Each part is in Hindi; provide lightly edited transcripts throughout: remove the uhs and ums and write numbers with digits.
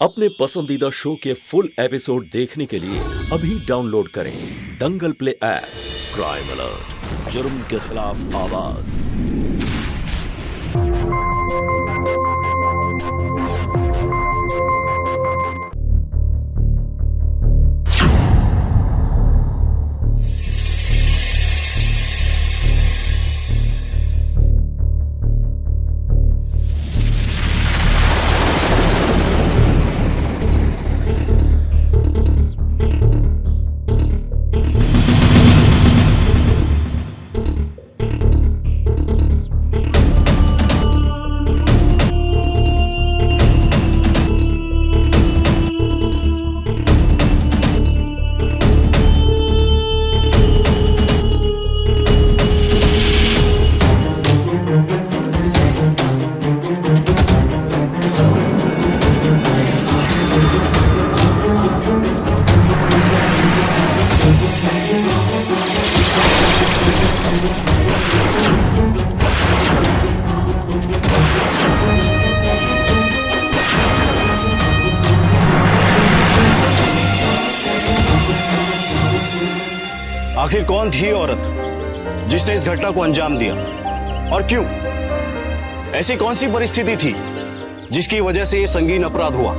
अपने पसंदीदा शो के फुल एपिसोड देखने के लिए अभी डाउनलोड करें दंगल प्ले ऐप। क्राइम अलर्ट, जुर्म के खिलाफ आवाज। आखिर कौन थी औरत जिसने इस घटना को अंजाम दिया और क्यों? ऐसी कौन सी परिस्थिति थी जिसकी वजह से यह संगीन अपराध हुआ?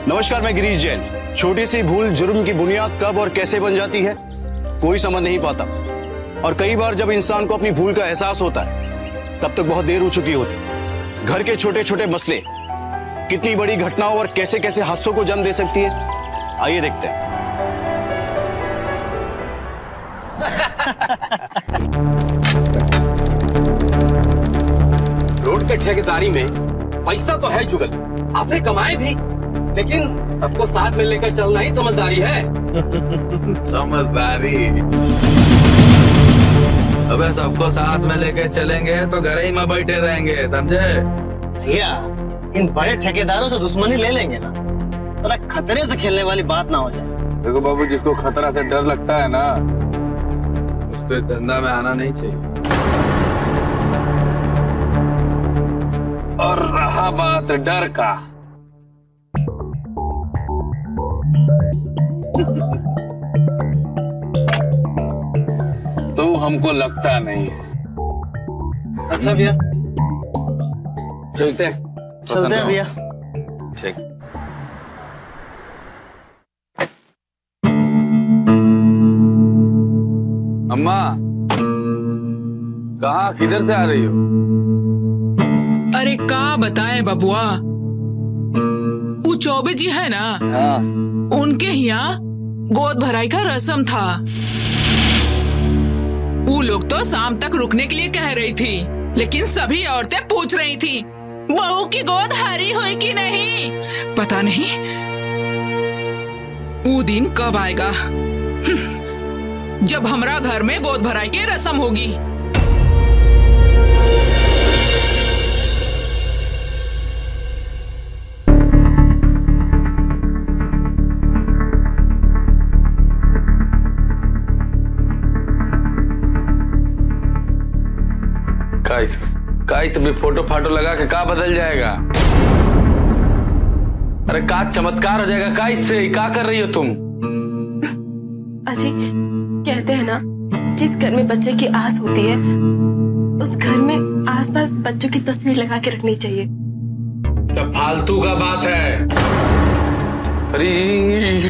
नमस्कार, मैं गिरीश जैन। छोटी सी भूल जुर्म की बुनियाद कब और कैसे बन जाती है कोई समझ नहीं पाता, और कई बार जब इंसान को अपनी भूल का एहसास होता है तब तक बहुत देर हो चुकी होती। घर के छोटे छोटे मसले कितनी बड़ी घटनाओं और कैसे कैसे हादसों को जन्म दे सकती है, आइए देखते हैं। रोड के ठेकेदारी में पैसा तो है जुगल, आपने कमाए भी, लेकिन सबको साथ में लेकर चलना ही समझदारी है। समझदारी? अबे सबको साथ में लेके चलेंगे तो घर ही में बैठे रहेंगे, समझे? भैया, इन बड़े ठेकेदारों से दुश्मनी ले लेंगे ना, थोड़ा खतरे से खेलने वाली बात ना हो जाए। देखो बाबू, जिसको खतरा से डर लगता है ना, उसको इस धंधा में आना नहीं चाहिए। और रहा बात डर का, तो हमको लगता नहीं। अच्छा भैया, चलते हैं भैया। ठीक। अम्मा, कहाँ किधर से आ रही हो? अरे का बताए बबुआ, वो चौबे जी है ना, हाँ। उनके यहाँ गोद भराई का रस्म था। वो लोग तो शाम तक रुकने के लिए कह रही थी, लेकिन सभी औरतें पूछ रही थी बहू की गोद हरी हुई कि नहीं। पता नहीं वो दिन कब आएगा जब हमरा घर में गोद भराई की रस्म होगी। काइस भी फोटो फाटो लगा के का बदल जाएगा? अरे का चमत्कार हो जाएगा काइस से? का कर रही हो तुम? अजी, कहते हैं ना, जिस घर में बच्चे की आस होती है उस घर में आसपास बच्चों की तस्वीर लगा के रखनी चाहिए। सब फालतू का बात है। अरे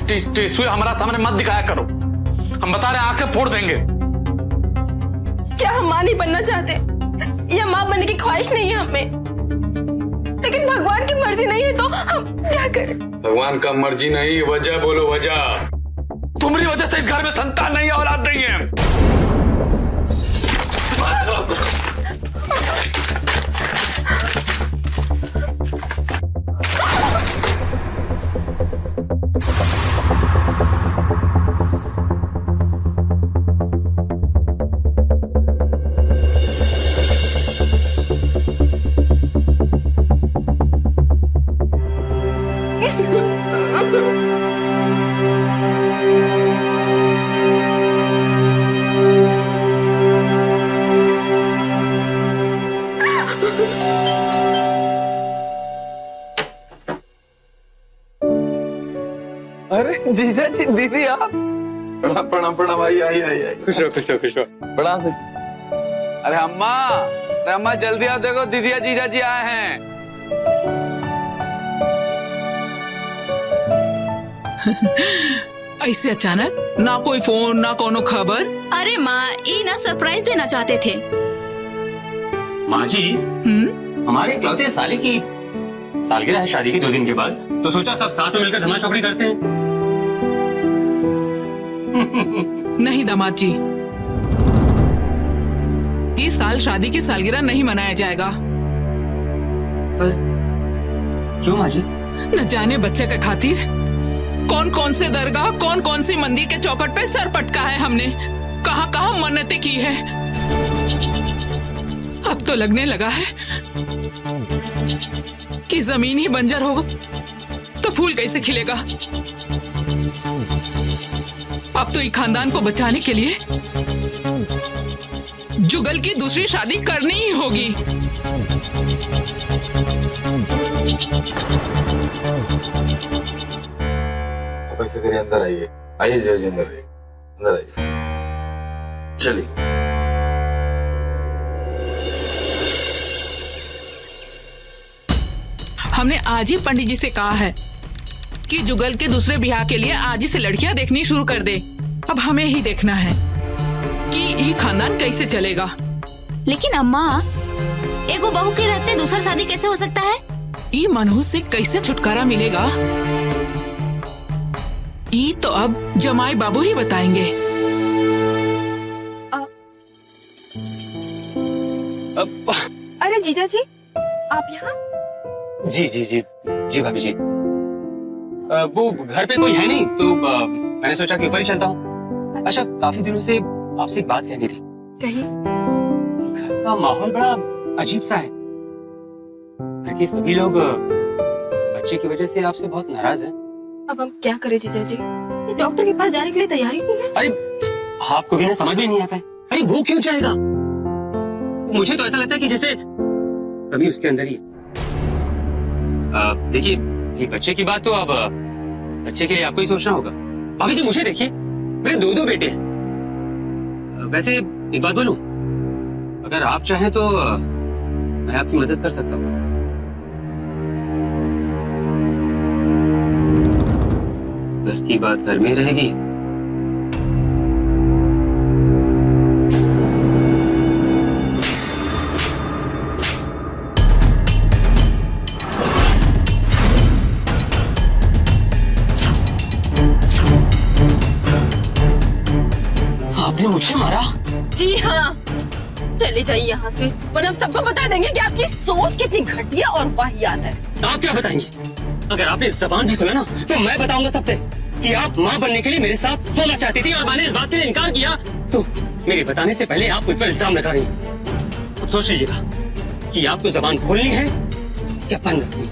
टिश्यू हमारा सामने मत दिखाया करो, हम बता रहे आंखें फोड़ देंगे। क्या हम मां नहीं बनना चाहते या मां बनने की ख्वाहिश नहीं है हमें? लेकिन भगवान की मर्जी नहीं है तो हम क्या करें? भगवान का मर्जी नहीं, वजह बोलो वजह। तुम्हारी वजह से इस घर में संतान नहीं है, औलाद नहीं है। अरे जीजा जी, दीदी आप। प्रणाम प्रणाम प्रणाम, आई आई आई आई। खुश रहो खुश रहो खुश रहो। प्रणाम। अरे अम्मा जल्दी आओ, देखो दीदिया जीजा जी आए हैं। ऐसे अचानक, ना कोई फोन ना कोनो खबर। अरे माँ, ई ना सरप्राइज देना चाहते थे। माँ जी, हमारे इकलौते साले की सालगिरह है शादी की 2 दिन के बाद, तो सोचा सब साथ में मिलकर धमा चौकड़ी करते हैं। नहीं दामाद जी, इस साल शादी की सालगिरह नहीं मनाया जाएगा। क्यों माँ जी? न जाने बच्चे के खातिर कौन कौन से दरगाह, कौन कौन सी मंदिर के चौखट पे सर पटका है हमने, कहाँ कहाँ मन्नतें की है। अब तो लगने लगा है कि जमीन ही बंजर होगा तो फूल कैसे खिलेगा। अब तो ये खानदान को बचाने के लिए जुगल की दूसरी शादी करनी ही होगी। ऐसे करिए, अंदर आइए, आइए जीजा जी, अंदर आइए, अंदर आइए। चलिए। हमने आज ही पंडित जी से कहा है कि जुगल के दूसरे ब्याह के लिए आज ही से लड़कियां देखनी शुरू कर दे। अब हमें ही देखना है कि ये खानदान कैसे चलेगा। लेकिन अम्मा, एगो बहू के रहते दूसरा शादी कैसे हो सकता है? ये मनहूस से कैसे छुटकारा मिलेगा, ये तो अब जमाई बाबू ही बताएंगे। अरे जीजा जी, आप यहाँ? जी जी जी जी भाभी जी, वो घर पे कोई है नहीं तो मैंने सोचा कि ऊपर ही चलता हूँ। अच्छा, काफी दिनों से आपसे एक बात कहनी थी। कहीं घर का माहौल बड़ा अजीब सा है। घर के सभी लोग बच्चे की वजह से आपसे बहुत नाराज हैं। अब हम क्या करें जीजा जी? ये डॉक्टर के पास जाने के लिए तैयारी नहीं है। अरे आपको भी ना समझ में नहीं आता है। अरे वो क्यों जाएगा? मुझे तो ऐसा लगता है कि जैसे कभी उसके अंदर ही। देखिए, ये बच्चे की बात तो अब बच्चे के लिए आपको ही सोचना होगा। भाभी जी, मुझे देखिए, मेरे 2 बेटे हैं। वैसे एक बात बोलूं, अगर आप चाहें तो मैं आपकी मदद कर सकता हूँ। घर की बात घर में रहेगी। आपने मुझे मारा? जी हाँ, चले जाइए यहाँ से, वरना हम सबको बता देंगे कि आपकी सोच कितनी घटिया और वाहियात है। आप क्या बताएंगे? अगर आपने जबान भी खोला ना तो मैं बताऊंगा सबसे कि आप माँ बनने के लिए मेरे साथ सोना चाहती थी और मैंने इस बात के लिए इनकार किया, तो मेरे बताने से पहले आप मुझ पर इल्जाम लगा रही हैं। अब सोच लीजिएगा कि आपको जबान खोलनी है या बंद रखनी।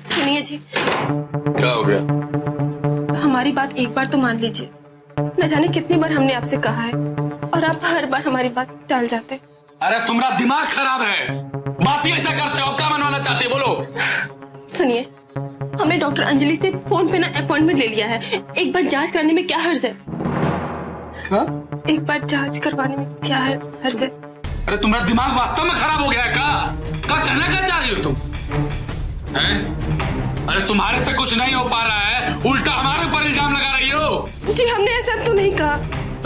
सुनिए जी, क्या हो गया? हमारी बात एक बार तो मान लीजिए। न जाने कितनी बार हमने आपसे कहा है और आप हर बार हमारी बात टाल जाते। अरे तुम्हारा दिमाग खराब है, बात ही ऐसा करते हो। क्या मनवाना चाहते हो, बोलो। सुनिए, हमने डॉक्टर अंजलि से फोन पे ना अपॉइंटमेंट ले लिया है। एक बार जांच करने में क्या हर्ज है? क्या? एक बार जांच करवाने में क्या हर्ज है? अरे तुम्हारा दिमाग वास्तव में खराब हो गया है क्या कहना क्या चाह रही हो तुम? हैं? अरे तुम्हारे से कुछ नहीं हो पा रहा है, उल्टा हमारे ऊपर इल्जाम लगा रही हो। जी हमने ऐसा तो नहीं कहा।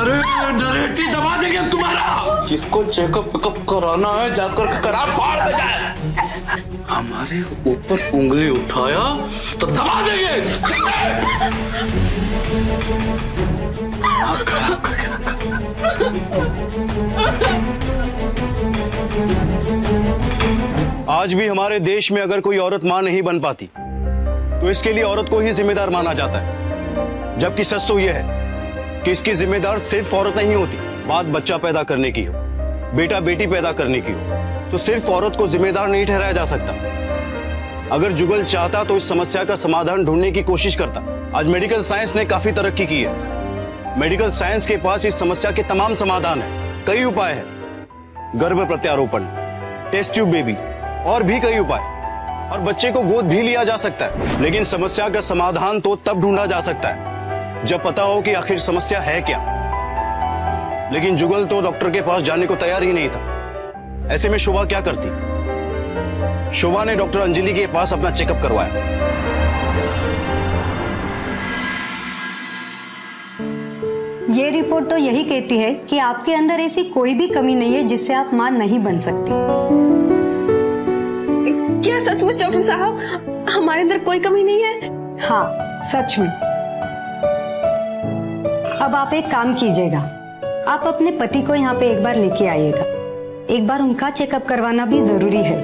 अरे डायरेक्टली दबा देंगे तुम्हारा। जिसको चेकअप पिकअप कराना है जाकर करा, बाहर में जाए। हमारे ऊपर उंगली उठाया तो दबा देंगे। खराब करके रखा। आज भी हमारे देश में अगर कोई औरत मां नहीं बन पाती तो इसके लिए औरत को ही जिम्मेदार माना जाता है, जबकि सच तो यह है कि इसकी जिम्मेदार सिर्फ औरत नहीं होती। बात बच्चा पैदा करने की हो, बेटा बेटी पैदा करने की हो, तो सिर्फ औरत को जिम्मेदार नहीं ठहराया जा सकता। अगर जुगल चाहता तो इस समस्या का समाधान ढूंढने की कोशिश करता। आज मेडिकल साइंस ने काफी तरक्की की है। मेडिकल साइंस के पास इस समस्या के तमाम समाधान है, कई उपाय हैं। गर्भ प्रत्यारोपण, टेस्ट ट्यूब बेबी और भी कई उपाय, और बच्चे को गोद भी लिया जा सकता है। लेकिन समस्या का समाधान तो तब ढूंढा जा सकता है जब पता हो कि आखिर समस्या है क्या। लेकिन जुगल तो डॉक्टर के पास जाने को तैयार ही नहीं था। ऐसे में शोभा क्या करती? शोभा ने डॉक्टर अंजलि के पास अपना चेकअप करवाया। ये रिपोर्ट तो यही कहती है कि आपके अंदर ऐसी कोई भी कमी नहीं है जिससे आप मां नहीं बन सकती। क्या सचमुच डॉक्टर साहब, हमारे अंदर कोई कमी नहीं है? हाँ, सच में। अब आप एक काम कीजिएगा, आप अपने पति को यहाँ पे एक बार लेके आइएगा। एक बार उनका चेकअप करवाना भी जरूरी है।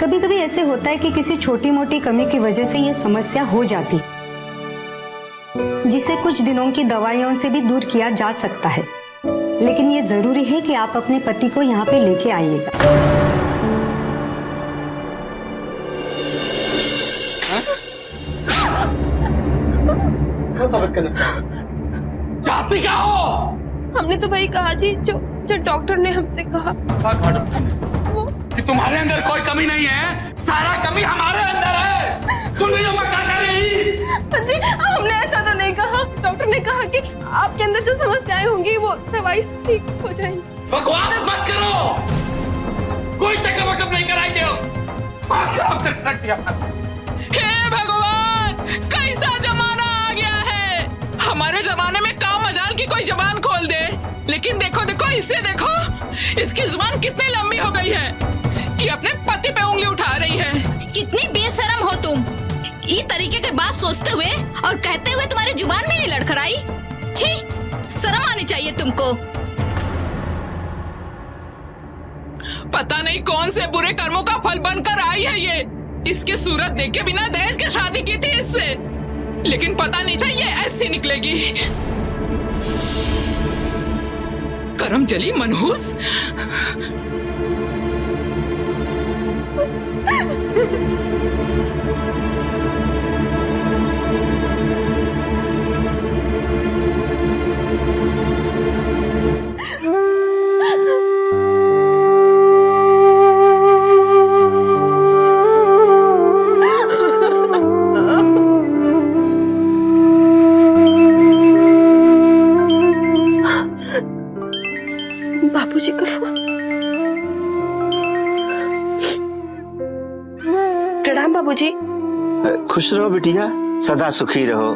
कभी कभी ऐसे होता है कि किसी छोटी मोटी कमी की वजह से ये समस्या हो जाती, जिसे कुछ दिनों की दवाइयों से भी दूर किया जा सकता है। लेकिन ये जरूरी है कि आप अपने पति को यहाँ पे लेके आइएगा। चाहती क्या हो? हमने तो भाई कहा जी, जो डॉक्टर ने हमसे कहा कि तुम्हारे अंदर कोई कमी नहीं है, सारा कमी हमारे अंदर है। सुन रही हो मैं क्या कह रही? जी हमने ऐसा तो नहीं कहा। डॉक्टर ने कहा कि आपके अंदर जो समस्याएं होंगी वो दवाई से ठीक हो जाएंगी। बकवास मत करो, कोई चेकअप वकअप नहीं कराएंगे हम। हे भगवान, कैसा जमाना आ गया है। हमारे जमाने में काम मजाल की कोई जुबान खोल दे, लेकिन देखो देखो इससे देखो, इसकी जुबान कितनी लंबी हो गई है कि अपने पति पे उंगली उठा रही है। कितनी बेशरम हो तुम, ये तरीके के बात सोचते हुए और कहते हुए तुम्हारी जुबान में नहीं लड़खड़ाई। छी, शर्म आनी चाहिए तुमको। पता नहीं कौन से बुरे कर्मों का फल बनकर आई है ये। इसकी सूरत देख के बिना दहेज के शादी की थी इससे, लेकिन पता नहीं था ये ऐसी निकलेगी। करम जली मनहूस। बाबूजी का फोन। प्रणाम बाबूजी। खुश रहो बिटिया, सदा सुखी रहो।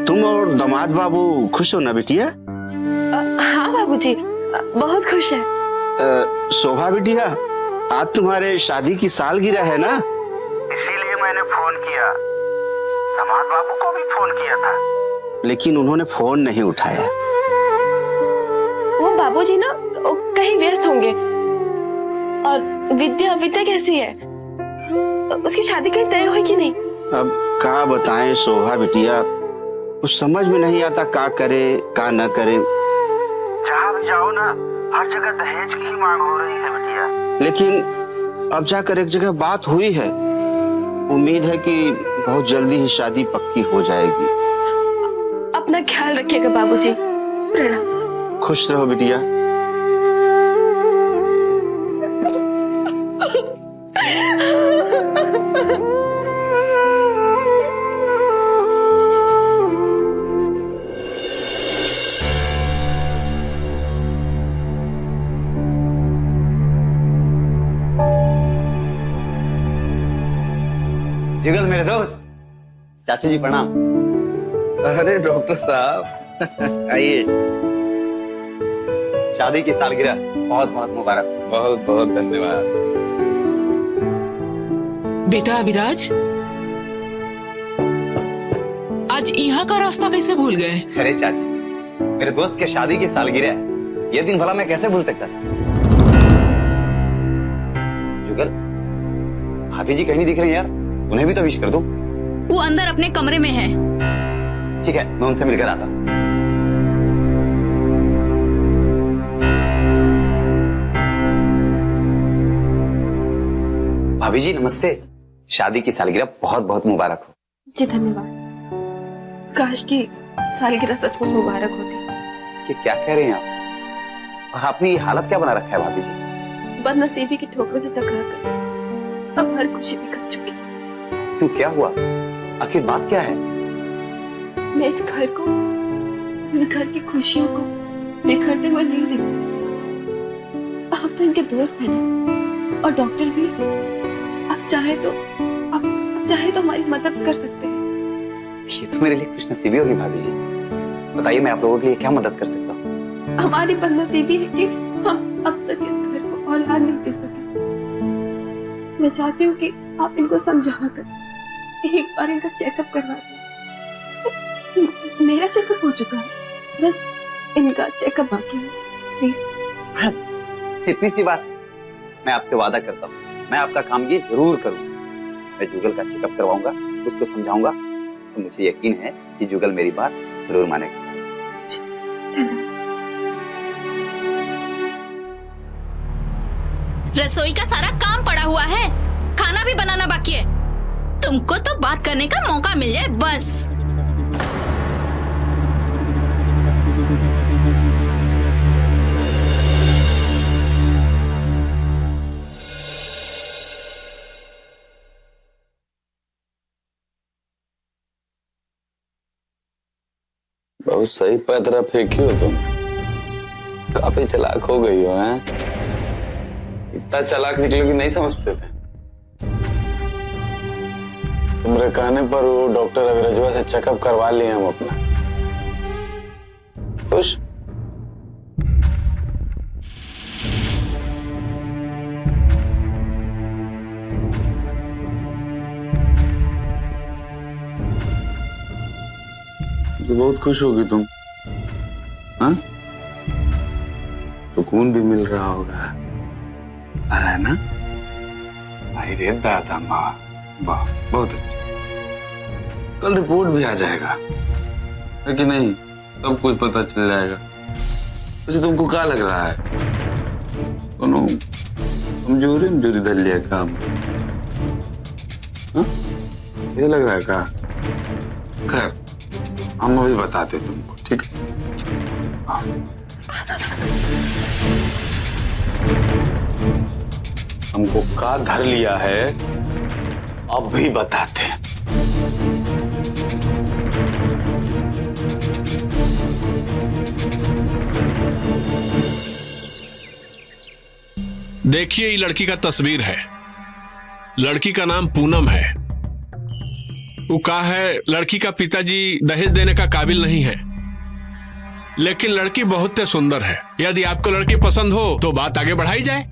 तुम और दामाद बाबू खुश हो ना बिटिया? हाँ बाबूजी, बहुत खुश है। शोभा बिटिया, आज तुम्हारे शादी की सालगिरह है ना, इसीलिए मैंने फोन किया। दामाद बाबू को भी फोन किया था, लेकिन उन्होंने फोन नहीं उठाया। वो बाबूजी ना कहीं व्यस्त होंगे। और विद्या कैसी है? उसकी शादी कहीं तय हुई कि नहीं? अब क्या बताएं शोभा बिटिया, कुछ समझ में नहीं आता का करे का न करे। जहाँ भी जाओ ना, हर जगह दहेज की मांग हो रही है बिटिया। लेकिन अब जाकर एक जगह बात हुई है, उम्मीद है कि बहुत जल्दी ही शादी पक्की हो जाएगी। अपना ख्याल रखिएगा बाबूजी। प्रणाम। खुश रहो बिटिया। जुगल मेरे दोस्त, चाचा जी प्रणाम। अरे डॉक्टर साहब आइए। शादी की सालगिरह बहुत बहुत मुबारक। बहुत बहुत धन्यवाद। बेटा अभिराज, आज यहाँ का रास्ता कैसे भूल गए? अरे चाची, मेरे दोस्त के शादी की सालगिरह है, ये दिन भला मैं कैसे भूल सकता था। जुगल, भाभी जी कहीं नहीं दिख रही यार, उन्हें भी तो विश कर दो। वो अंदर अपने कमरे में है। ठीक है, मैं उनसे मिलकर आता। भाभी जी नमस्ते, शादी की सालगिरह बहुत बहुत मुबारक हो। जी धन्यवाद। काश की सालगिरह सचमुच मुबारक होती। ये क्या कह रहे हैं आप? और आपने ये हालत क्या बना रखा है भाभी जी? बदनसीबी की ठोकरों से टकराकर अब हर खुशी भी खो चुकी। क्यों, क्या हुआ? आखिर बात क्या है? मैं इस घर को, इस घर की खुशियों को बिखरते हुए नहीं देख सकती। आप तो इनके दोस्त हैं ना, और डॉक्टर भी। आप चाहे तो हमारी मदद कर सकते हैं। ये तो मेरे लिए खुशनसीबी होगी भाभी जी। बताइए मैं आप लोगों के लिए क्या मदद कर सकता हूँ? हमारी बदनसीबी है कि हम अब तक इस घर को औलाद नहीं दे सके। मैं चाहती हूँ कि आप इनको समझा कर एक बार इनका चेकअप करवा दें। मेरा चेकअप हो चुका है, बस इनका चेकअप बाकी है। प्लीज, बस इतनी सी बात। मैं आपसे वादा करता हूँ, मैं आपका काम ये जरूर करूँगा। मैं जुगल का चेकअप करवाऊंगा, उसको समझाऊंगा, तो मुझे यकीन है कि जुगल मेरी बात जरूर मानेगा। रसोई का सारा काम पड़ा हुआ है, खाना भी बनाना बाकी है। तुमको तो बात करने का मौका मिल जाए बस। बहुत सही पैतरा फेंकी हो तुम, काफी चालाक हो गई हो। हैं? इतना चालाक निकलोगी नहीं समझते थे। तुम्हारे कहने पर वो डॉक्टर अविरजवा से चेकअप करवा लिए हम अपना। खुश? तो बहुत खुश होगी तुम, हाँ? सुकून भी मिल रहा होगा, है ना? अरे दादा माँ, वाह, बहुत अच्छा। कल रिपोर्ट भी आ जाएगा, है कि नहीं? सब कुछ पता चल जाएगा। वैसे तुमको क्या लग रहा है? दोनों कमजोरी धर लिया काम, हाँ? ये लग रहा है क्या? खैर, हम अभी बताते तुमको, ठीक है? हाँ। हमको का धर लिया है, अब भी बताते हैं। देखिए, ये लड़की का तस्वीर है। लड़की का नाम पूनम है। वो कहा है लड़की का पिताजी दहेज देने का काबिल नहीं है, लेकिन लड़की बहुत सुंदर है। यदि आपको लड़की पसंद हो तो बात आगे बढ़ाई जाए।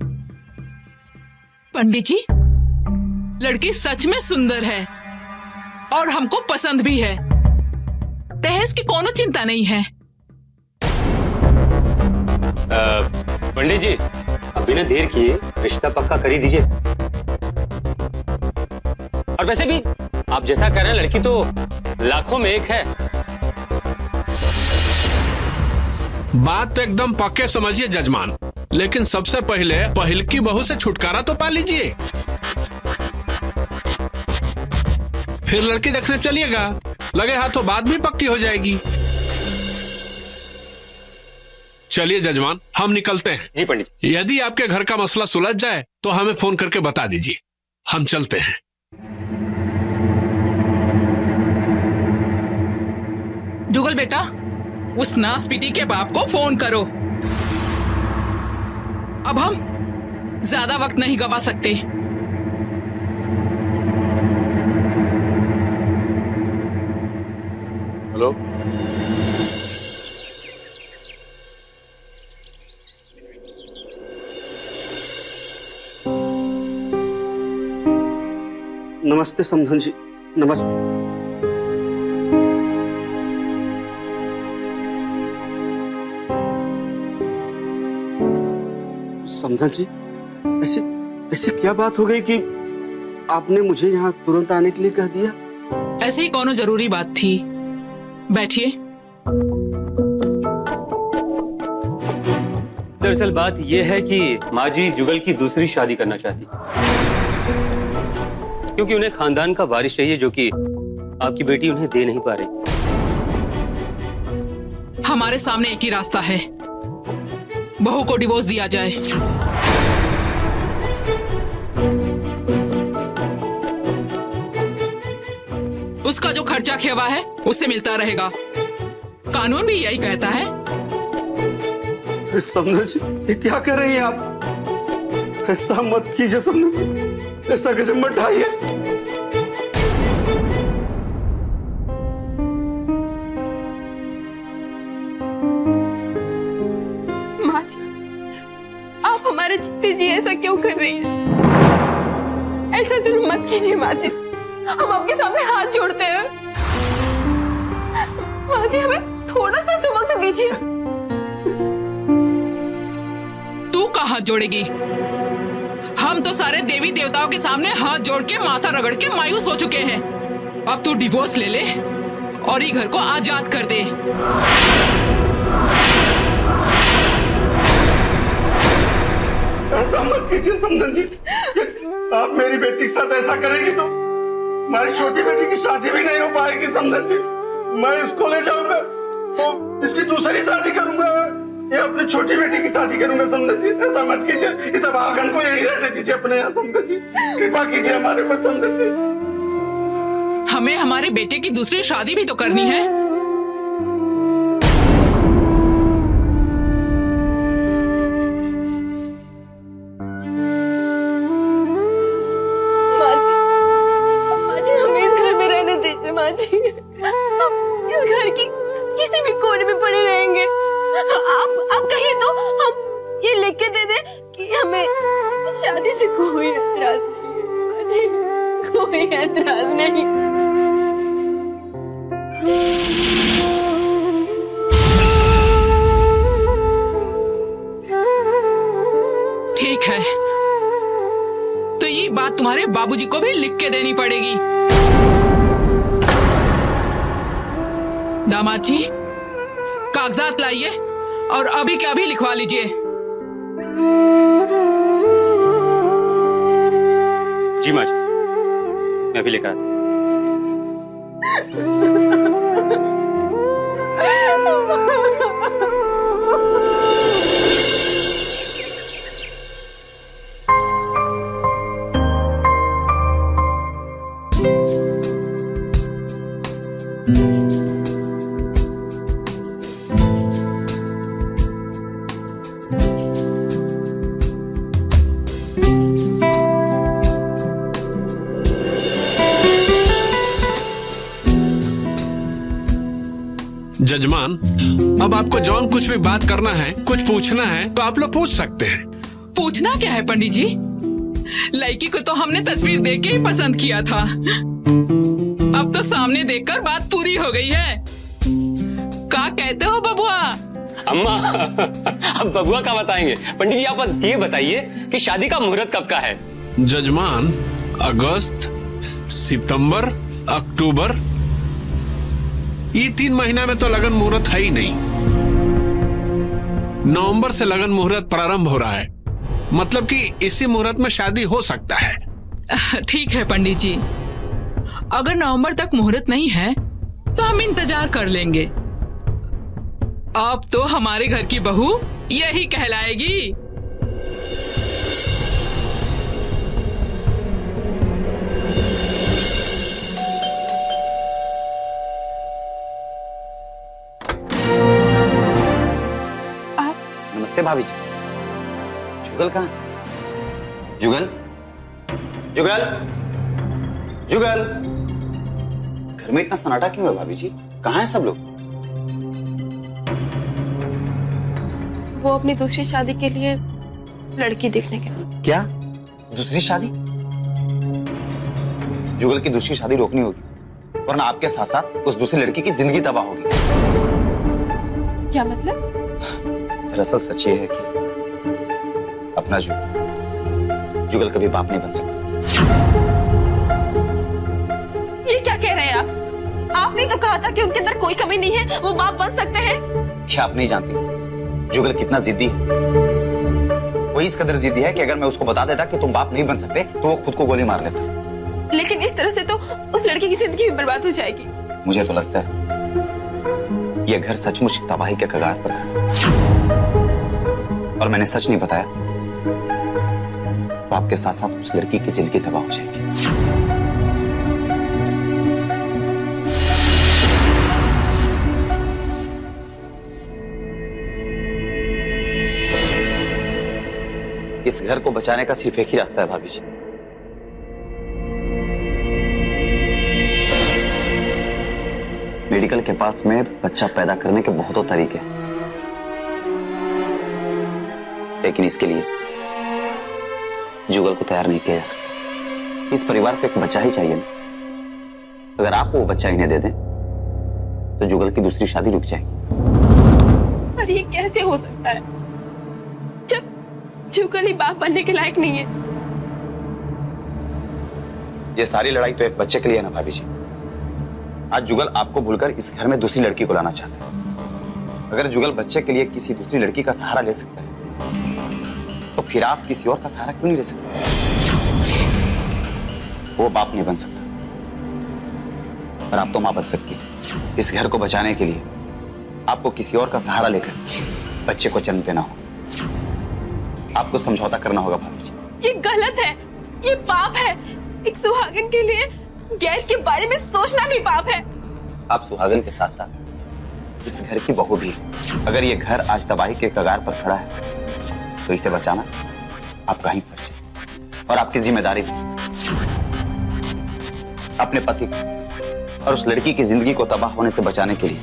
पंडित जी, लड़की सच में सुंदर है और हमको पसंद भी है। दहेज की कोनो चिंता नहीं है। पंडित जी, अब बिना देर किए रिश्ता पक्का कर ही दीजिए। और वैसे भी आप जैसा कह रहे हैं, लड़की तो लाखों में एक है। बात तो एकदम पक्के समझिए जजमान, लेकिन सबसे पहले पहलकी बहू से छुटकारा तो पा लीजिए, फिर लड़की देखने चलिएगा। लगे हाथों बात भी पक्की हो जाएगी। चलिए जजमान, हम निकलते हैं। जी पंडित। यदि आपके घर का मसला सुलझ जाए तो हमें फोन करके बता दीजिए, हम चलते हैं। जुगल बेटा, उस नासपीटी के बाप को फोन करो। अब हम ज्यादा वक्त नहीं गवा सकते। हेलो, नमस्ते समधन जी, नमस्ते। समधन जी, ऐसे ऐसे क्या बात हो गई कि आपने मुझे यहाँ तुरंत आने के लिए कह दिया? ऐसे ही कोनो जरूरी बात थी। बैठिए। दरअसल बात यह है कि माँ जी जुगल की दूसरी शादी करना चाहती, क्योंकि उन्हें खानदान का वारिस चाहिए, जो कि आपकी बेटी उन्हें दे नहीं पा रही। हमारे सामने एक ही रास्ता है, बहू को डिवोर्स दिया जाए। उसका जो खर्चा खेवा है उससे मिलता रहेगा। कानून भी यही कहता है। समझो जी, ये क्या कर रही हैं आप? ऐसा मत कीजिए समझो जी, ऐसा कदम मत उठाइए। माँ जी, आप हमारे जीते जी ऐसा क्यों कर रही हैं? ऐसा जुल्म मत कीजिए माँ जी, हम आपके सामने हाथ जोड़ते हैं। माँ जी, हमें थोड़ा सा तो वक्त दीजिए। तू कहाँ हाथ जोड़ेगी? हम तो सारे देवी देवताओं के सामने हाथ जोड़ के माथा रगड़ के मायूस हो चुके हैं। अब तू डिवोर्स ले ले और ये घर को आजाद कर दे। ऐसा मत कीजिए समधन जी, आप मेरी बेटी के साथ ऐसा करेंगी तो हमारी छोटी बेटी की शादी भी नहीं हो पाएगी समधन जी। मैं इसको ले जाऊंगा तो इसकी दूसरी शादी करूंगा या अपनी छोटी बेटी की शादी करूंगा समधन जी। ऐसा मत कीजिए, इस भागन को यही रहने दीजिए अपने यहाँ समधन जी। कृपा कीजिए हमारे पर समधन जी। हमें हमारे बेटे की दूसरी शादी भी तो करनी है। माँ जी, इस घर की किसी भी कोने में पड़े रहेंगे। आप कहिए तो हम ये लिख के दे दे कि हमें शादी से कोई एतराज नहीं है। माँ जी, कोई एतराज नहीं। ठीक है, तो ये बात तुम्हारे बाबूजी को भी लिख के देनी पड़ेगी। दामाद जी, कागजात लाइए और अभी के अभी लिखवा लीजिए। जी माँ जी, मैं अभी लेकर आता हूँ। जजमान, अब आपको जौन कुछ भी बात करना है, कुछ पूछना है तो आप लोग पूछ सकते हैं। पूछना क्या है पंडित जी? लड़की को तो हमने तस्वीर देख के ही पसंद किया था। अब तो सामने देखकर बात पूरी हो गई है। क्या कहते हो बबुआ? अम्मा, अब बबुआ का बताएंगे। पंडित जी, आप बस ये बताइए कि शादी का मुहूर्त कब का है? जजमान, अगस्त, सितंबर, अक्टूबर, ये 3 महीना में तो लगन मुहूर्त है ही नहीं। नवंबर से लगन मुहूर्त प्रारंभ हो रहा है, मतलब कि इसी मुहूर्त में शादी हो सकता है। ठीक है पंडित जी, अगर नवंबर तक मुहूर्त नहीं है तो हम इंतजार कर लेंगे। अब तो हमारे घर की बहू यही कहलाएगी। नमस्ते भाभी जी। जुगल कहाँ? जुगल, जुगल, जुगल, घर में इतना सन्नाटा क्यों है भाभी जी? कहाँ हैं सब लोग? वो अपनी दूसरी शादी के लिए लड़की देखने गए। क्या? दूसरी शादी? जुगल की दूसरी शादी रोकनी होगी, वरना आपके साथ साथ उस दूसरी लड़की की जिंदगी तबाह होगी। क्या मतलब? दरअसल सच ये है कि अपना जुगल कभी बाप नहीं बन सकता। ये क्या कह रहे हैं आप? आपने तो कहा था कि उनके अंदर कोई कमी नहीं है, वो बाप बन सकते हैं। क्या आप नहीं जानती जुगल कितना जिद्दी है? वो इस कदर जिद्दी है कि अगर मैं उसको बता देता कि तुम बाप नहीं बन सकते तो वो खुद को गोली मार लेता। लेकिन इस तरह से तो उस लड़की की जिंदगी भी बर्बाद हो जाएगी। मुझे तो लगता है यह घर सचमुच तबाही के कगार पर है और मैंने सच नहीं बताया तो आपके साथ साथ उस लड़की की जिंदगी तबाह हो जाएगी। इस घर को बचाने का सिर्फ एक ही रास्ता है भाभी जी। मेडिकल के पास में बच्चा पैदा करने के बहुतों तरीके हैं, लेकिन इसके लिए जुगल को तैयार नहीं किया जा सकता। इस परिवार को एक बच्चा ही चाहिए ना। अगर आप वो बच्चा इन्हें दे दें तो जुगल की दूसरी शादी रुक जाएगी। पर ये कैसे हो सकता है जब जुगल ही बाप बनने के लायक नहीं है? ये सारी लड़ाई तो एक बच्चे के लिए है ना भाभी जी। आज जुगल आपको भूलकर इस घर में दूसरी लड़की को लाना चाहता है। अगर जुगल बच्चे के लिए किसी दूसरी लड़की का सहारा ले सकता है तो फिर आप किसी और का सहारा क्यों नहीं ले सकते? वो बाप नहीं बन सकता पर आप तो मां बन सकती है। इस घर को बचाने के लिए आपको किसी और का सहारा लेकर बच्चे को जन्म देना होगा। आपको समझौता करना होगा भाभी जी। ये गलत है, ये पाप है। एक सुहागन के लिए गैर के बारे में सोचना भी पाप है। आप सुहागन के साथ साथ इस घर की बहू भी है। अगर ये घर आज तबाही के कगार पर खड़ा है तो इसे बचाना आपका ही फर्ज है और आपकी जिम्मेदारी भी। अपने पति को और उस लड़की की जिंदगी को तबाह होने से बचाने के लिए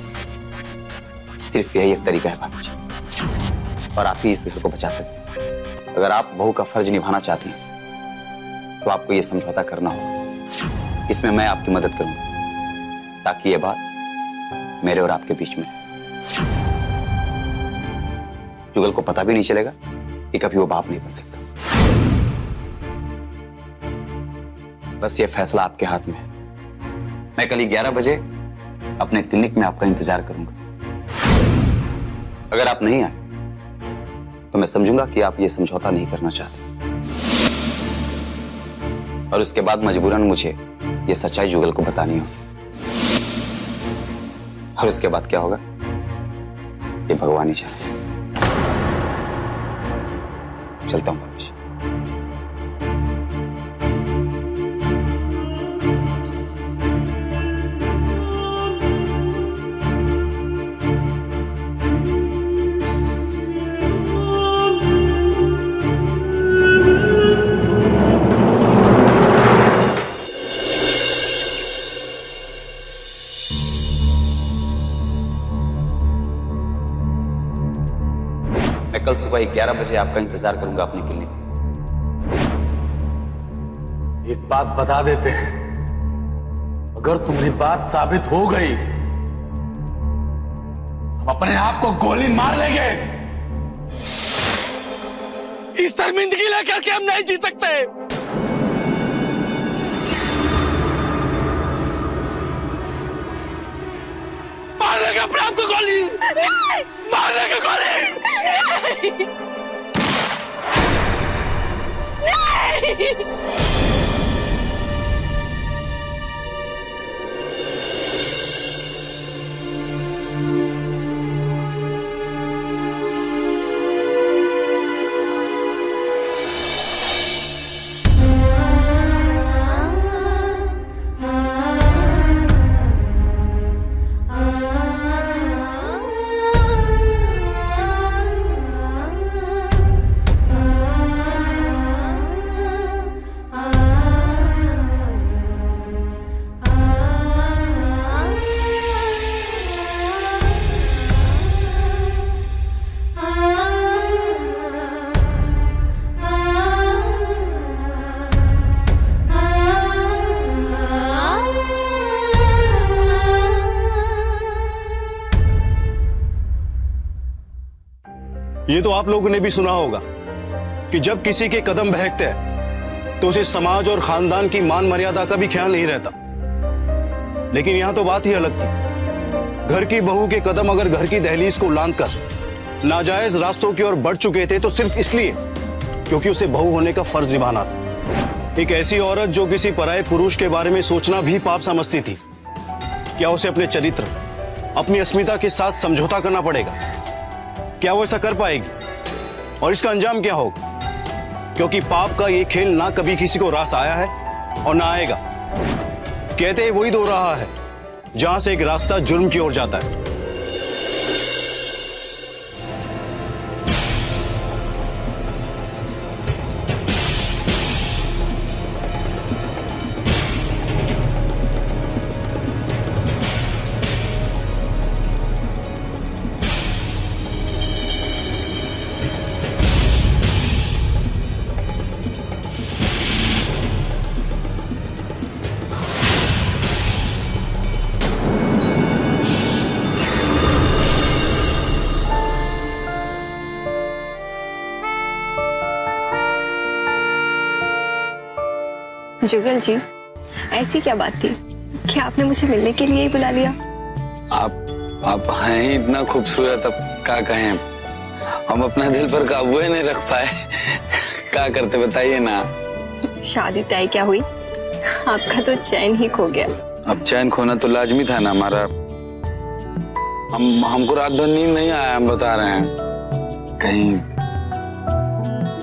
सिर्फ यही एक तरीका है भाभी जी, और आप ही इस घर को बचा सकते हैं। अगर आप बहू का फर्ज निभाना चाहती हैं तो आपको यह समझौता करना होगा। इसमें मैं आपकी मदद करूंगा ताकि यह बात मेरे और आपके बीच में जुगल को पता भी नहीं चलेगा कि कभी वो बाप नहीं बन सकता। बस ये फैसला आपके हाथ में है। मैं कल 11 बजे अपने क्लिनिक में आपका इंतजार करूंगा। अगर आप नहीं आए तो मैं समझूंगा कि आप ये समझौता नहीं करना चाहते और उसके बाद मजबूरन मुझे ये सच्चाई जुगल को बतानी होगी। और उसके बाद क्या होगा ये भगवान ही जाने। चलता हूं भविष्य। कल सुबह 11 बजे आपका इंतजार करूंगा अपने क्लिनिक। एक बात बता देते हैं, अगर तुम्हारी बात साबित हो गई हम अपने आप को गोली मार लेंगे। इस शर्मिंदगी लेकर के हम नहीं जी सकते। मार लेंगे अपने आप को गोली, मार लेंगे गोली। नहीं। ये तो आप लोगों ने भी सुना होगा कि जब किसी के कदम बहकते हैं तो उसे समाज और खानदान की मान मर्यादा का भी ख्याल नहीं रहता। लेकिन यहां तो बात ही अलग थी। घर की बहू के कदम अगर घर की दहलीज को लांघकर नाजायज रास्तों की ओर बढ़ चुके थे तो सिर्फ इसलिए क्योंकि उसे बहू होने का फर्ज निभाना था। एक ऐसी औरत जो किसी पराये पुरुष के बारे में सोचना भी पाप समझती थी, क्या उसे अपने चरित्र, अपनी अस्मिता के साथ समझौता करना पड़ेगा। क्या वो ऐसा कर पाएगी? और इसका अंजाम क्या होगा? क्योंकि पाप का ये खेल ना कभी किसी को रास आया है और ना आएगा। कहते वही दो रहा है जहां से एक रास्ता जुर्म की ओर जाता है। जुगल जी, ऐसी क्या बात थी? क्या आपने मुझे मिलने के लिए ही बुला लिया? आप हैं ही इतना खूबसूरत, अब क्या कहें। हम अपना दिल पर काबू ही नहीं रख पाए। क्या करते बताइए ना। शादी तय क्या हुई? आपका तो चैन ही खो गया। अब चैन खोना तो लाजमी था ना हमारा। हमको रात भर नींद नहीं आया, हम बता रहे हैं। कहीं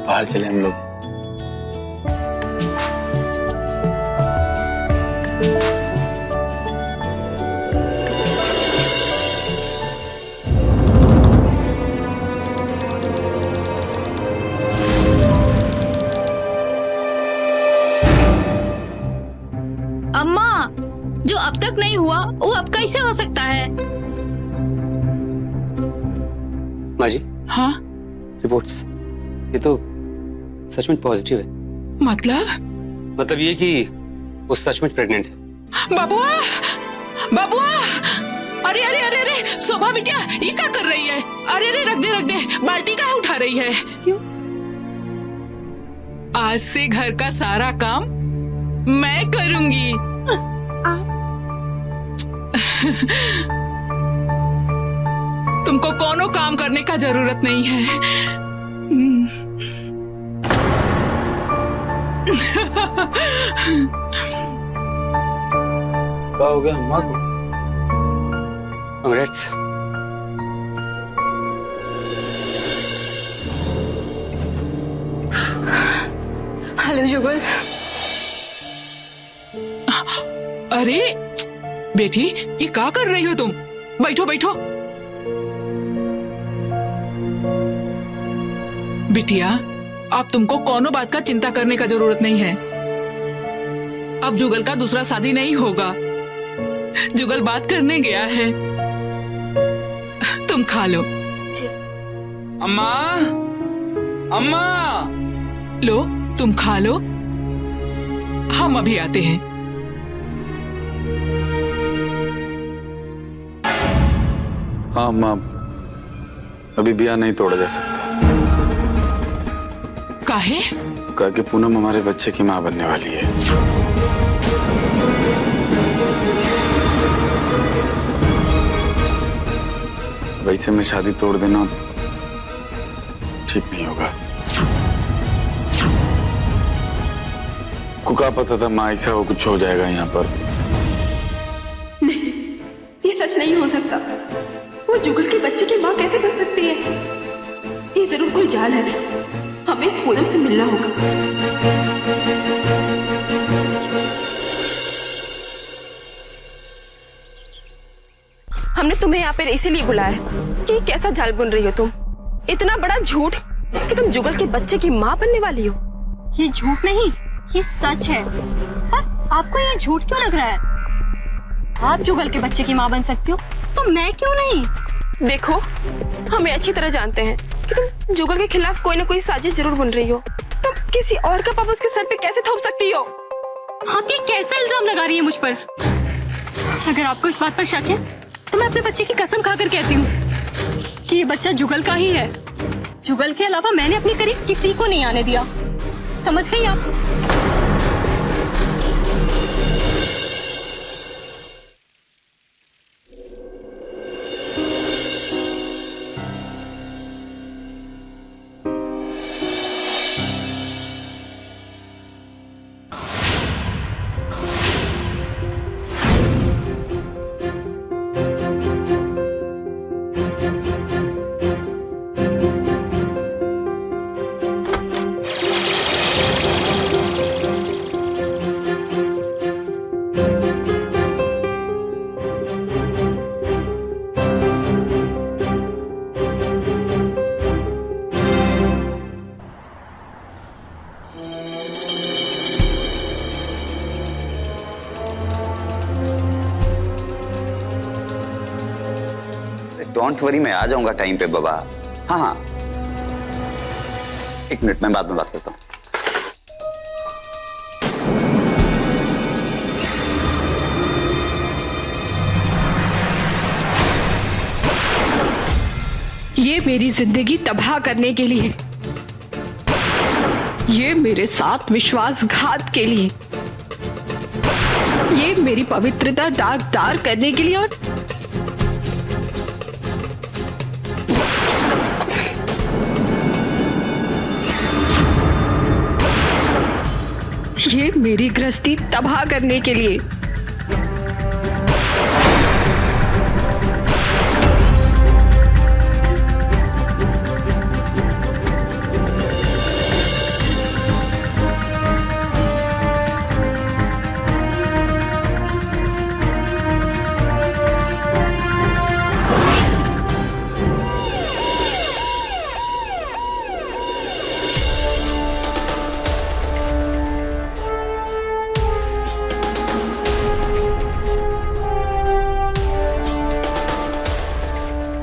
बाहर चले हम लोग। अम्मा, जो अब तक नहीं हुआ वो अब कैसे हो सकता है? माँ जी। हाँ? रिपोर्ट्स ये तो सच में पॉजिटिव है। मतलब ये कि वो सचमुच प्रेग्नेंट है। बाबुआ, बाबुआ, अरे अरे अरे अरे, शोभा बिटिया ये क्या कर रही है? अरे अरे, रख दे, बाल्टी काहे उठा रही है? क्यों? आज से घर का सारा काम मैं करूंगी। तुमको कोनो काम करने का जरूरत नहीं है। क्या हो गया अम्मा को? कांग्रेट्स। हेलो जुगल। अरे बेटी, ये क्या कर रही हो तुम? बैठो बैठो। बिटिया, अब तुमको कोनो बात का चिंता करने का जरूरत नहीं है। अब जुगल का दूसरा शादी नहीं होगा। जुगल बात करने गया है। तुम खा लो। अम्मा, अम्मा, लो तुम खा लो, हम अभी आते हैं। हाँ अम्मा, अभी ब्याह नहीं तोड़ा जा सकता। काहे? कहा कि पूनम हमारे बच्चे की माँ बनने वाली है। वैसे में शादी तोड़ देना ठीक नहीं होगा। को क्या पता था माँ ऐसा हो कुछ हो जाएगा यहाँ पर। नहीं, ये सच नहीं हो सकता। वो जुगल के बच्चे की माँ कैसे बन सकती है? ये जरूर कोई जाल है। हमें इस पूनम से मिलना होगा। हमने तुम्हें यहाँ पर इसीलिए बुलाया है कि कैसा जाल बुन रही हो तुम। इतना बड़ा झूठ कि तुम जुगल के बच्चे की माँ बनने वाली हो। ये झूठ नहीं, ये सच है। आपको ये झूठ क्यों लग रहा है? आप जुगल के बच्चे की माँ बन सकती हो, तो मैं क्यों नहीं? देखो, हमें अच्छी तरह जानते हैं कि तुम जुगल के खिलाफ कोई ना कोई साजिश जरूर बुन रही हो। तुम किसी और का पाप उसके सर पे कैसे थोप सकती हो? आप ये कैसा इल्जाम लगा रही है मुझ पर? अगर आपको इस बात पर शक है तो मैं अपने बच्चे की कसम खाकर कहती हूँ कि ये बच्चा जुगल का ही है। जुगल के अलावा मैंने अपने करीब किसी को नहीं आने दिया। समझ गई आप? डोंट वरी, मैं आ जाऊंगा टाइम पे बाबा। हाँ हाँ, 1 मिनट, मैं बाद में बात करता हूँ। ये मेरी जिंदगी तबाह करने के लिए, ये मेरे साथ विश्वासघात के लिए, ये मेरी पवित्रता दागदार करने के लिए, और ये मेरी गृहस्थी तबाह करने के लिए।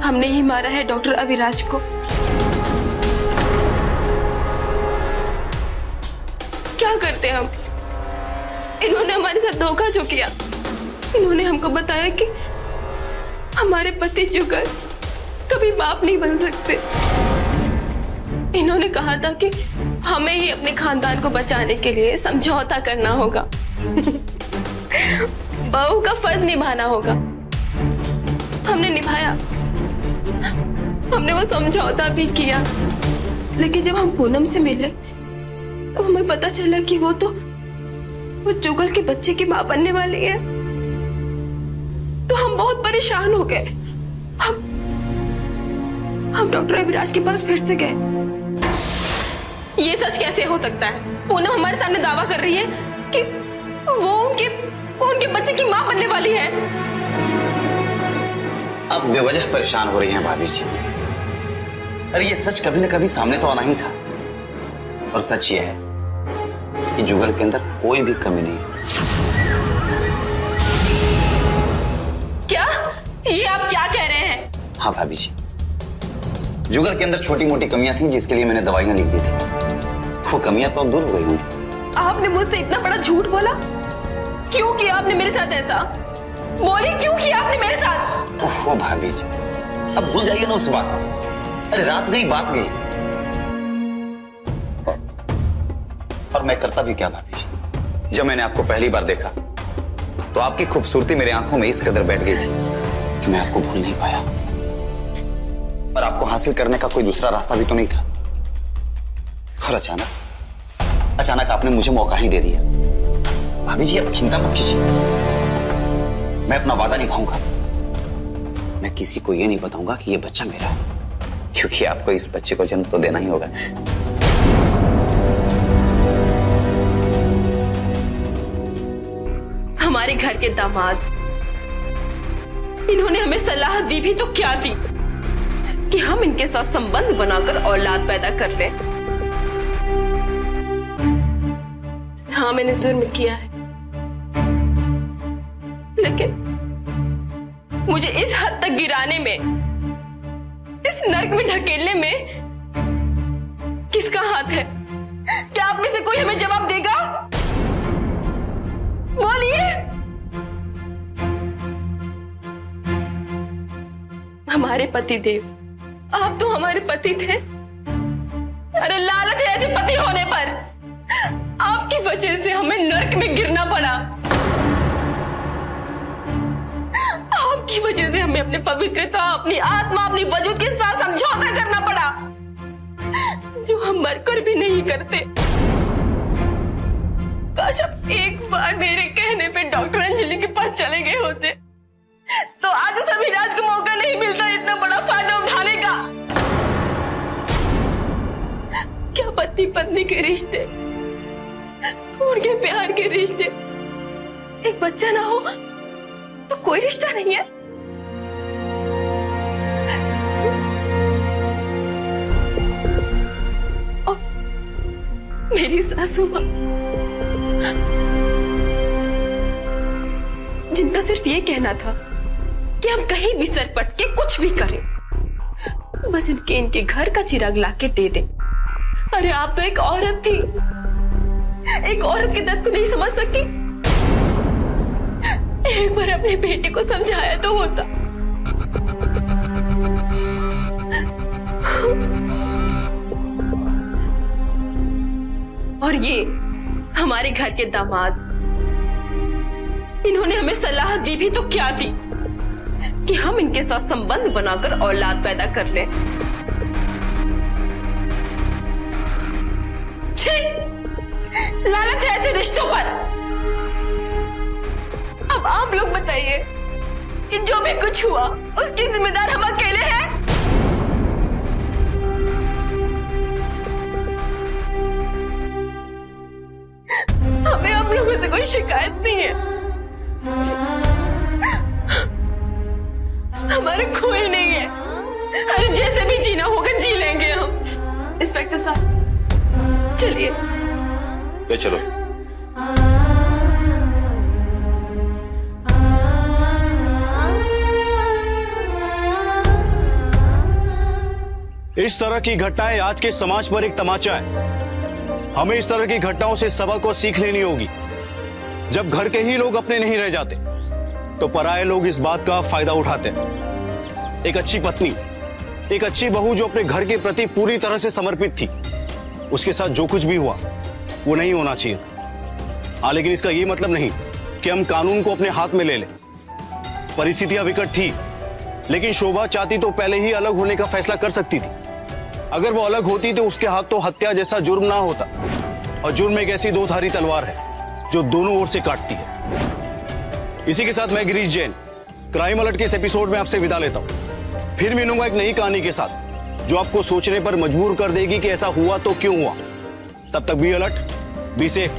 हमने ही मारा है डॉक्टर अविराज को। क्या करते हम? इन्होंने हमारे साथ धोखा जो किया, इन्होंने हमको बताया कि हमारे पति जुगल कभी बाप नहीं बन सकते। इन्होंने कहा था कि हमें ही अपने खानदान को बचाने के लिए समझौता करना होगा, बहू का फर्ज निभाना होगा। हमने निभाया, हमने वो समझौता भी किया। लेकिन जब हम पूनम से मिले तो हमें पता चला कि वो जुगल के बच्चे की मां बनने वाली है। तो हम बहुत परेशान हो गए। हम डॉक्टर अविराज के पास फिर से गए। ये सच कैसे हो सकता है? पूनम हमारे सामने दावा कर रही है कि वो उनके बच्चे की मां बनने वाली है। अब बेवजह परेशान हो रही हैं भाभी जी। अरे ये सच कभी न कभी सामने तो आना ही था। और सच ये है कि जुगल के अंदर कोई भी कमी नहीं। क्या? ये आप क्या कह रहे हैं? हाँ भाभी जी, जुगल के अंदर छोटी मोटी कमियां थी जिसके लिए मैंने दवाइयां लिख दी थी। वो कमियां तो अब दूर हो गई होंगी। आपने मुझसे इतना बड़ा झूठ बोला? क्यों किया आपने मेरे साथ ऐसा? बोली क्यों किया आपने मेरे साथ? ओह भाभी जी, अब भूल जाइए ना उस बात को। अरे रात गई बात गई। और मैं करता भी क्या भाभी जी? जब मैंने आपको पहली बार देखा तो आपकी खूबसूरती मेरी आंखों में इस कदर बैठ गई थी कि मैं आपको भूल नहीं पाया। और आपको हासिल करने का कोई दूसरा रास्ता भी तो नहीं था। और अचानक आपने मुझे मौका ही दे दिया। भाभी जी आप चिंता मत कीजिए, मैं अपना वादा निभाऊंगा। मैं किसी को ये नहीं बताऊंगा कि ये बच्चा मेरा है, क्योंकि आपको इस बच्चे को जन्म तो देना ही होगा। हमारे घर के दामाद, इन्होंने हमें सलाह दी भी तो क्या दी कि हम इनके साथ संबंध बनाकर औलाद पैदा कर लें। हाँ मैंने जुर्म किया है, लेकिन मुझे इस हद तक गिराने में, इस नर्क में ढकेलने में किसका हाथ है? क्या आप में से कोई हमें जवाब देगा? बोलिए। हमारे पति देव, आप तो हमारे पति थे। अरे लानत है ऐसे पति होने पर। आपकी वजह से हमें नर्क में गिरना पड़ा। आपकी वजह से हमें अपनी पवित्रता, अपनी आत्मा, अपनी वजूद के साथ समझौता करना पड़ा, जो हम मरकर भी नहीं करते। काश आप एक बार मेरे कहने पे डॉक्टर अंजलि के पास चले गए होते, तो आज उस अविराज को मौका नहीं मिलता इतना बड़ा फायदा उठाने का। क्या पति पत्नी के रिश्ते, उनके प्यार के रिश्ते, एक बच्चा ना हो तो कोई रिश्ता नहीं है? और मेरी सासू मां, जिनका सिर्फ ये कहना था कि कि हम कहीं भी सरपट के कुछ भी करें, बस इनके घर का चिराग लाके दे दे। अरे आप तो एक औरत थी, एक औरत के दर्द को नहीं समझ सकती? एक बार अपने बेटे को समझाया तो होता। और ये हमारे घर के दामाद, इन्होंने हमें सलाह दी भी तो क्या दी कि हम इनके साथ संबंध बनाकर औलाद पैदा कर लें। छी! लानत है ऐसे रिश्तों पर। अब आप लोग बताइए कि जो भी कुछ हुआ उसकी जिम्मेदार हम अकेले हैं? हमें आप लोगों से कोई शिकायत नहीं है, हमारे कोई नहीं है। अरे जैसे भी जीना होगा जी लेंगे हम। इंस्पेक्टर साहब चलिए। ले चलो। इस तरह की घटनाएं आज के समाज पर एक तमाचा है। हमें इस तरह की घटनाओं से सबक और सीख लेनी होगी। जब घर के ही लोग अपने नहीं रह जाते तो पराये लोग इस बात का फायदा उठाते हैं। एक अच्छी पत्नी, एक अच्छी बहू जो अपने घर के प्रति पूरी तरह से समर्पित थी, उसके साथ जो कुछ भी हुआ वो नहीं होना चाहिए था। हाँ, लेकिन इसका ये मतलब नहीं कि हम कानून को अपने हाथ में ले लें। परिस्थितियां विकट थी, लेकिन शोभा चाहती तो पहले ही अलग होने का फैसला कर सकती थी। अगर वो अलग होती तो उसके हाथ तो हत्या जैसा जुर्म ना होता। और जुर्म एक ऐसी दो-धारी तलवार है जो दोनों ओर से काटती है। इसी के साथ मैं गिरीश जैन क्राइम अलर्ट के इस एपिसोड में आपसे विदा लेता हूं। फिर मिलूंगा एक नई कहानी के साथ जो आपको सोचने पर मजबूर कर देगी कि ऐसा हुआ तो क्यों हुआ। तब तक बी अलर्ट, बी सेफ।